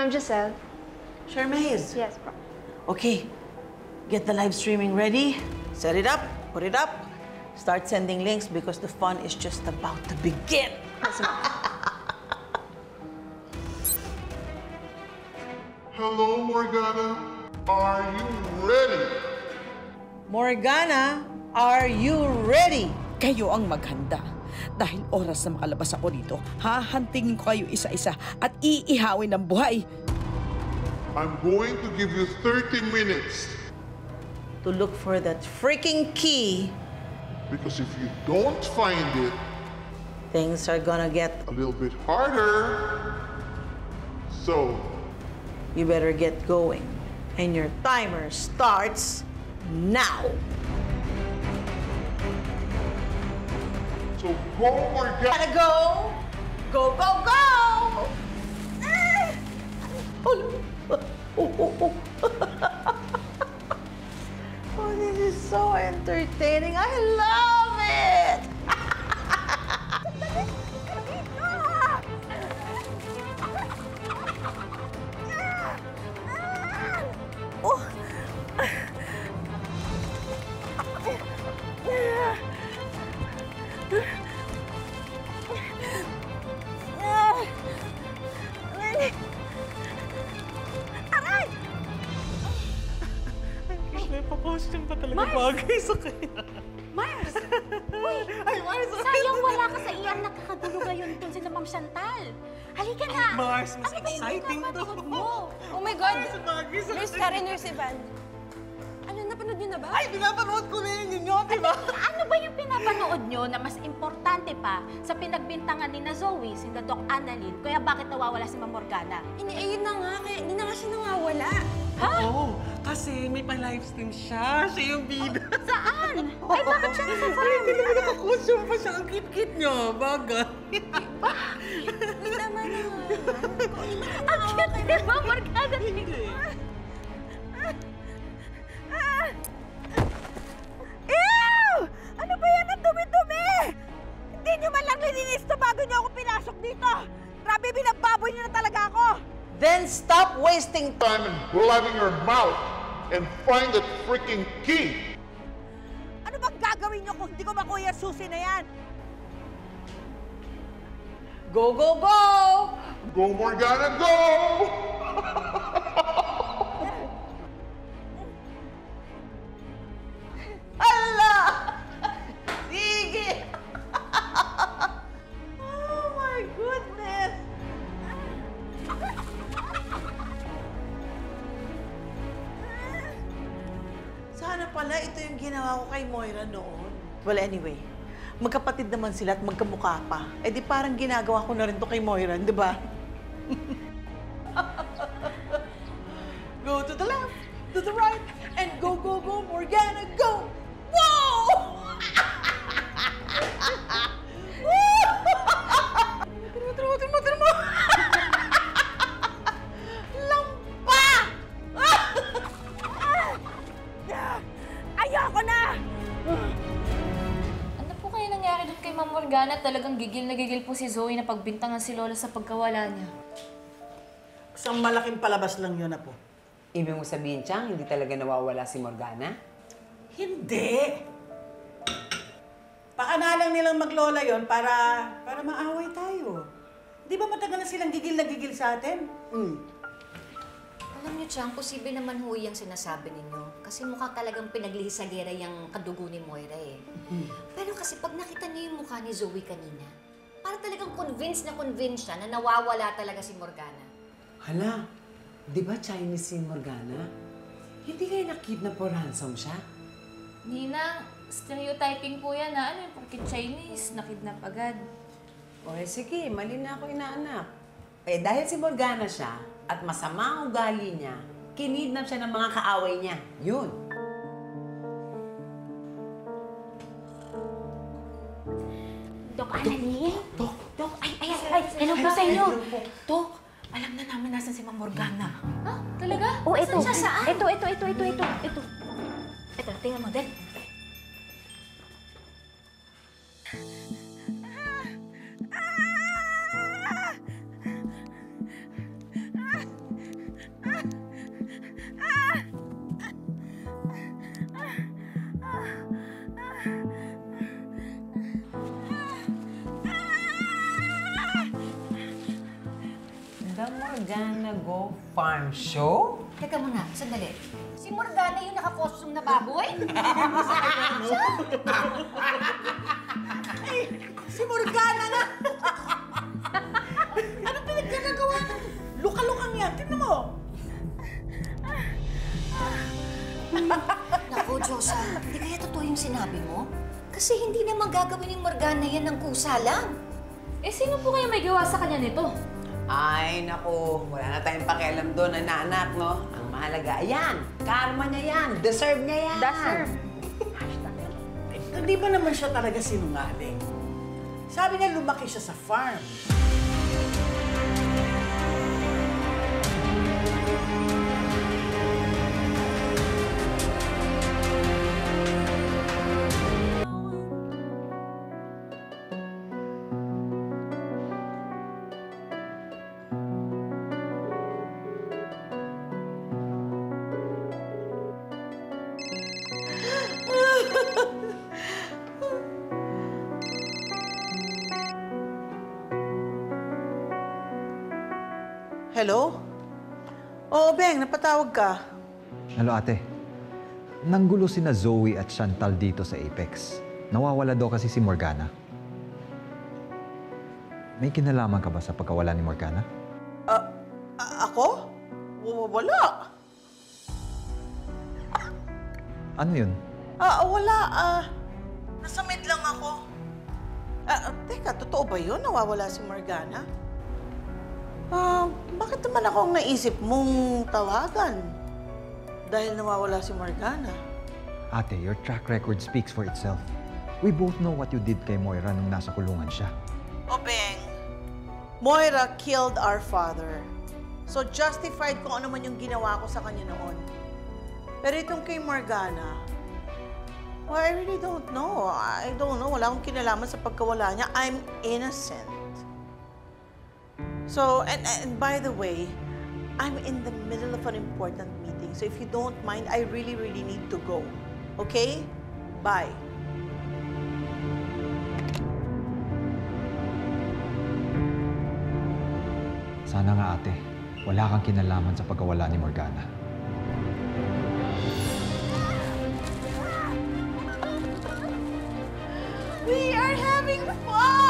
Ma'am Giselle. Charmaze. Yes, po. Okay, get the live streaming ready. Set it up, put it up. Start sending links because the fun is just about to begin. Hello, Morgana. Are you ready? Morgana, are you ready? Kayo ang maghanda. Dahil oras na makalabas ako dito, hahantingin ko kayo isa-isa at iihawin ng buhay. I'm going to give you 30 minutes. To look for that freaking key. Because if you don't find it, Things are gonna get... a little bit harder. So, You better get going. And your timer starts now. so go, Morgana. Gotta go! Go, go, go! Oh, this is so entertaining. I love it! Costume pa talaga bagay sa kanya. Mars! Uy! Ay, Mars! Sayang wala ka sa iyan nakakagulo ngayon dun sila Ma'am Chantal. Halika na! Mars, mas Ano ba yung exciting to. pinapanood mo? Oh my God! Bagay sa Nurse Karen, Nurse Ivan. Ano, napanood niyo na ba? Ay, pinapanood ko na yun, di ba? Ano ba yung pinapanood nyo na mas importante pa sa pinagbintangan ni na Zoe, si Doc Annalyn, kaya bakit nawawala si Ma'am Morgana? Ayun na nga, kaya hindi na nga siya nawawala. Ha? Oo, kasi may pa-livestream siya. Siya yung bida. Saan? Ay, bakit siya nasa Ay, farm? hindi naman nakakostume pa siya. Ang cute-cute niya. Bagay. Hindi naman naman. Ang cute ni Ma'am Morgana. Ew! Ano ba yan? Ang dumi-dumi! Hindi nyo man lang lininis to bago nyo ako pinasok dito! Grabe, binababoy nyo na talaga ako! Then stop wasting time. Time and blabbing your mouth and find that freaking key. Ano bang gagawin nyo kung hindi ko makuha yung susi na yan? Go, go, go! Go, Morgana, go! Hala! Sige! Oh my goodness! Sana pala ito yung ginawa ko kay Moira noon. Well, anyway, magkapatid naman sila at magkamukha pa. Eh di parang ginagawa ko na rin to kay Moira, di ba? Go to the left, to the right, and go, go, go, Morgana, go! Whoa! Tira mo! Lampa! Ayoko na! Ano po kaya nangyari doon kay Ma'am Morgana? Talagang gigil na gigil po si Zoe na pagbintangan si Lola sa pagkawala niya. Isang malaking palabas lang yun na po. Ibig mo sabihin, Chang, hindi talaga nawawala si Morgana? Hindi. Pakanalang nilang maglola yon para maaway tayo. Di ba matagal na silang gigil na gigil sa atin? Alam niyo, Chang, posible naman ho yung sinasabi ninyo. Kasi mukha talagang pinaglihisagera yung kadugo ni Moira eh. Pero kasi pag nakita niyo yung mukha ni Zoe kanina, para talagang convinced siya na nawawala talaga si Morgana. Hala, di ba Chinese si Morgana? Hindi kayo na-kidnap or ransom siya? Nina, stereotyping po yan na ano yung porkit Chinese, nakidnap agad. O sige, mali na ako inaanak. Eh dahil si Morgana siya at masama ang ugali niya, kinidnap siya ng mga kaaway niya. Yun. Doc Annalyn? Doc, ay, hello po sa inyo. Doc, alam na namin nasan si Ma'am Morgana. Ha? Talaga? Oh, ito. Saan siya? Saan? Ito. Ito, tingnan mo, Del. Morgana Go Farm Show? Teka muna, sandali. Si Morgana yung naka-costume na baboy? Si Morgana na! Ano pinagkagagawa ng luka-lukang yan? Tignan mo! Naku, Diyosa, hindi kaya totoo yung sinabi mo? Kasi hindi naman gagawin ng Morgana yan ng kusa lang. Eh, sino po kaya may gawa sa kanya nito? Ay, naku, wala na tayong pakialam doon, anak, no? Ang mahalaga, ayan, karma niya yan, deserve niya yan. Deserve. Hindi ba naman siya talaga sinungaling? Sabi niya lumaki siya sa farm. Hello? Oo, Beng, napatawag ka. Hello, ate. Nanggulo sina Zoe at Chantal dito sa Apex. Nawawala daw kasi si Morgana. May kinalaman ka ba sa pagkawala ni Morgana? Ako? Wala. Ano yun? Wala. Nasa med lang ako. Teka, totoo ba yun? Nawawala si Morgana? Bakit naman ako ang naisip mong tawagan? Dahil nawawala si Morgana. Ate, your track record speaks for itself. We both know what you did kay Moira nung nasa kulungan siya. Beng, Moira killed our father. So justified kung ano man yung ginawa ko sa kanya noon. Pero itong kay Morgana, well, I really don't know. I don't know. Wala akong kinalaman sa pagkawala niya. I'm innocent. So, and by the way, I'm in the middle of an important meeting. So if you don't mind, I really, really need to go. Okay? Bye. Sana nga, ate, wala kang kinalaman sa pagkawala ni Morgana. We are having fun!